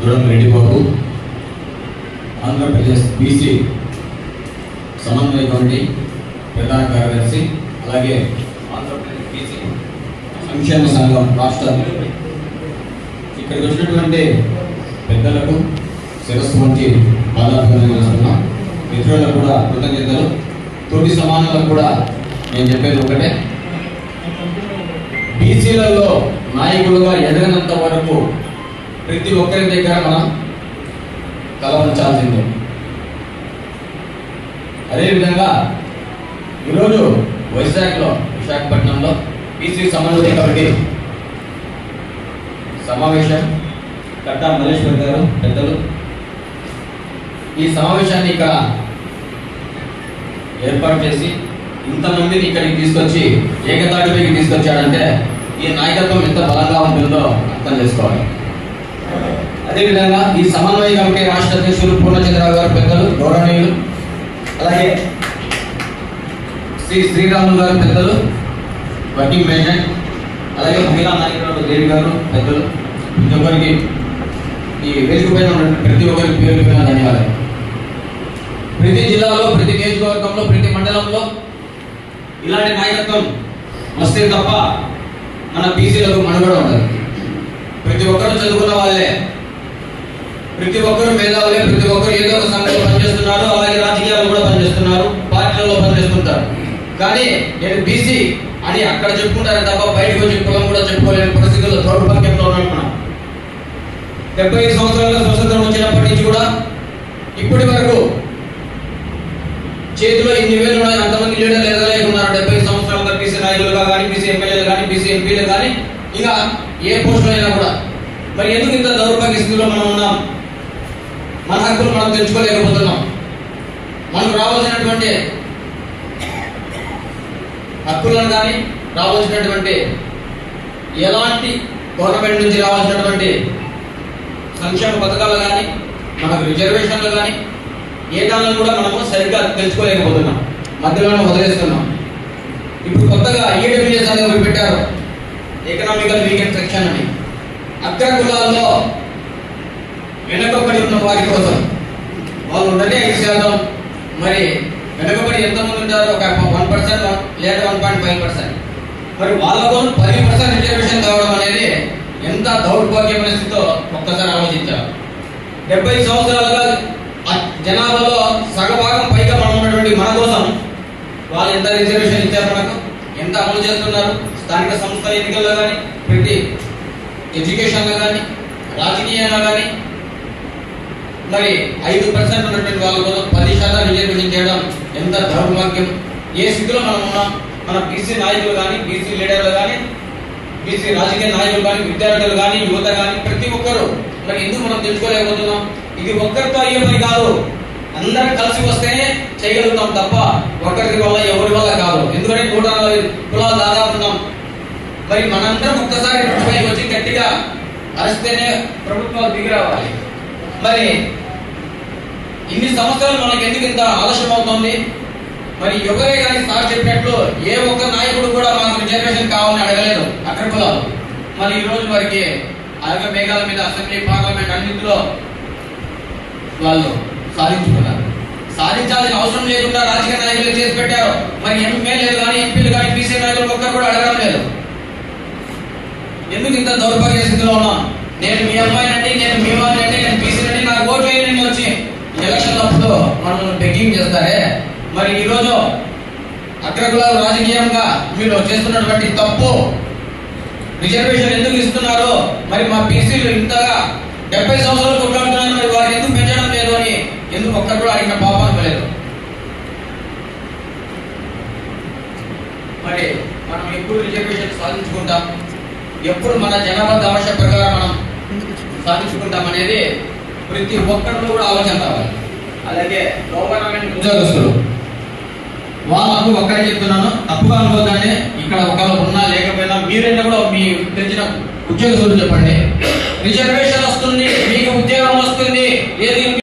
గుడం రెడ్డి బాబు, Andhra Pradesh BC సమన్వయ committee ప్రధాన కార్యదర్శి, అలాగే ఆంధ్రప్రదేశ్ బీసీ సంక్షేమ సంఘం రాష్ట్ర ఇక్కడికి వచ్చినటువంటి పెద్దలకు శిరస్సు వంటి బాధాభివందనం చేస్తున్నాం. మిత్రులకు కూడా కృతజ్ఞతలు. తోటి సమానులకు కూడా నేను చెప్పేది ఒకటే, బీసీలలో నాయకులుగా ఎదగనంత వరకు ప్రతి ఒక్కరి దగ్గర మనం తల ఉంచాల్సిందే. అదేవిధంగా ఈరోజు విశాఖపట్నంలో బీసీ సమన్వయ కమిటీ సమావేశం, కట్టా మల్లేశ్వర్ గారు పెద్దలు ఈ సమావేశాన్ని ఇక్కడ ఏర్పాటు చేసి ఇంతమందిని ఇక్కడికి తీసుకొచ్చి ఏకతాటిపైకి తీసుకొచ్చాడంటే ఈ నాయకత్వం ఎంత బలంగా ఉంటుందో అర్థం చేసుకోవాలి. అదేవిధంగా ఈ సమన్వయ కమిటీ రాష్ట్ర అధ్యక్షులు పూర్ణచంద్రరావు గారు పెద్దలు గౌరవనీయులు, అలాగే శ్రీరాములు గారు పెద్దలు వర్కింగ్ ప్రెసిడెంట్, అలాగే మహిళా నాయకురాలు దేవి గారు పెద్దలు, ప్రతి ఒక్కరికి ఈ వేదిక పైన ఉన్నటువంటి ప్రతి ఒక్కరికి పేరు పేరున ధన్యవాదాలు. ప్రతి జిల్లాలో, ప్రతి నియోజకవర్గంలో, ప్రతి మండలంలో ఇలాంటి నాయకత్వం వస్తే తప్ప మన బీసీలకు మనుగడ ఉండదు. ప్రతి ఒక్కరు చదువుకున్న వాళ్ళే, ప్రతి ఒక్కరు మేధావులే, ప్రతి ఒక్కరు ఏదో ఒక సంఘంలో పనిచేస్తున్నారు, అలాగే రాజకీయాలు కూడా పనిచేస్తున్నారు, పార్టీలలో పనిచేస్తుంటారు. కానీ నేను బీసీ అని అక్కడ చెప్పుకుంటారే తప్ప బయటకు వచ్చి కులం కూడా చెప్పుకోలేని పరిస్థితుల్లో దౌర్భాగ్యంలో ఉన్నాం. 75 సంవత్సరాల స్వతంత్రం వచ్చినప్పటి నుంచి కూడా ఇప్పటి వరకు చేతిలో ఇన్ని వేలు ఉన్నాయి, అంతమంది లీడర్లు ఎదగలేకున్నారు. 75 సంవత్సరాలుగా బీసీ నాయకులుగా కానీ, బీసీ ఎమ్మెల్యేలు కానీ, బీసీ ఎంపీలు కానీ, ఇంకా ఏ పోస్టులు అయినా కూడా. మరి ఎందుకు ఇంత దౌర్భాగ్య స్థితిలో మనం ఉన్నాం? మన హక్కులు మనం తెచ్చుకోలేకపోతున్నాం. మనకు రావాల్సినటువంటి హక్కులను కానీ, రావాల్సినటువంటి ఎలాంటి గవర్నమెంట్ నుంచి రావాల్సినటువంటి సంక్షేమ పథకాలు కానీ, మనకు రిజర్వేషన్లు కానీ ఏ దానిలో కూడా మనము సరిగ్గా తెలుసుకోలేకపోతున్నాం, మధ్యలోనే వదిలేస్తున్నాం. ఇప్పుడు కొత్తగా ఈడబ్ల్యూఎస్ అనేది ఒకటి పెట్టారు, ఎకనామికల్ వీకెండ్ సెక్షన్ అని. అగ్ర కులాల్లో వెనుకబడి ఉన్న వారి కోసం వాళ్ళు ఉండనే 5%, మరి వెనుకబడి ఎంతమంది ఉంటారు? ఒక 1% లేదా 1.5%. మరి వాళ్ళకు 10% రిజర్వేషన్ కావడం అనేది ఎంత దౌర్భాగ్యమైన స్థితితో ఒక్కసారి ఆలోచించారు. 70 సంవత్సరాలుగా జనాభాలో సగభాగం పైగా మనం ఉన్నటువంటి మన కోసం వాళ్ళు ఎంత రిజర్వేషన్ ఇచ్చారు, మనకు ఎంత అమలు చేస్తున్నారు? స్థానిక సంస్థల ఎన్నికల్లో కానీ, ప్రతి ఎడ్యుకేషన్లో కానీ, రాజకీయంలో కానీ, మరి 5% ఉన్నటువంటి వాళ్ళ కోసం 10% రిజర్వేషన్ చేయడం ఎంత దౌర్భాగ్యం. ఏ స్థితిలో మనం ఉన్నాం? మన బీసీ నాయకులు కానీ, బీసీ లీడర్లు కానీ, బీసీ రాజకీయ నాయకులు కానీ, విద్యార్థులు కానీ, యువత కానీ, ప్రతి ఒక్కరు మరి ఎందుకు మనం తెలుసుకోలేకపోతున్నాం? ఇది ఒక్కరితో అయ్యే పని కాదు, అందరం కలిసి వస్తేనే చేయగలుగుతాం తప్ప ఒకరికి వల్ల ఎవరి వల్ల కాదు. ఎందుకంటే 140 కులాలు దాదాపు ఉన్నాం. మరి మనందరం ఒక్కసారి పైకి వచ్చి గట్టిగా అరిస్తేనే ప్రభుత్వాలు దిగి రావాలి. మరి ఇన్ని సంవత్సరాలు మనకి ఎందుకు ఇంత ఆలస్యం అవుతుంది? మరి ఎవరే కానీ సార్ చెప్పినట్లు ఏ ఒక్క నాయకుడు కూడా మాకు రిజర్వేషన్ కావాలని అడగలేదు అగ్ర కులాలు. మరి ఈ రోజు వారికి అలాగే మేఘాల మీద అసెంబ్లీ, పార్లమెంట్ అన్నింటిలో వాళ్ళు సాధించుకున్నారు. సాధించాల్సిన అవసరం లేకుండా రాజకీయ నాయకులు చేసి పెట్టారు. మరి ఎమ్మెల్యేలు కానీ, ఎంపీలు కానీ, బీసీ నాయకులు ఒక్కరు కూడా అడగడం లేదు. ఎందుకు ఇంత దౌర్భాగ్య స్థితిలో ఉన్నాం? నేను మీ అమ్మాయినండి, నేను మీ వాడినండి, నేను బీసీనండి, నాకు ఓటు వేయండి వచ్చి ఎలక్షన్ అప్పుడు మనల్ని బెగ్గింగ్ చేస్తారే. మరి ఈరోజు అగ్రకులాలు రాజకీయంగా మీరు చేస్తున్నటువంటి తప్పు, రిజర్వేషన్ ఎందుకు ఇస్తున్నారు? మరి మా బీసీలు ఇంతగా 70 సంవత్సరాలు కొట్లాడుతున్నారు, మరి వారు ఎందుకు పెంచడం లేదు అని ఎందుకు ఒక్కరు కూడా అడిగిన పాపానికి లేదు. మరి మనం ఎప్పుడు రిజర్వేషన్ సాధించుకుంటాం, ఎప్పుడు మన జనాభా దామశ ప్రకారం మనం సాధించుకుంటాం అనేది ప్రతి ఒక్కరిలో కూడా ఆలోచన రావాలి. అలాగే గవర్నమెంట్ ఉద్యోగస్తులు వాళ్ళకు ఒక్కడే చెప్తున్నాను, తప్పుగా అనుకోదండి. ఇక్కడ ఒకవేళ ఉన్నా లేకపోయినా మీరైనా కూడా మీ తెలిసిన ఉద్యోగస్తులు చెప్పండి, రిజర్వేషన్ వస్తుంది, మీకు ఉద్యోగం వస్తుంది, ఏది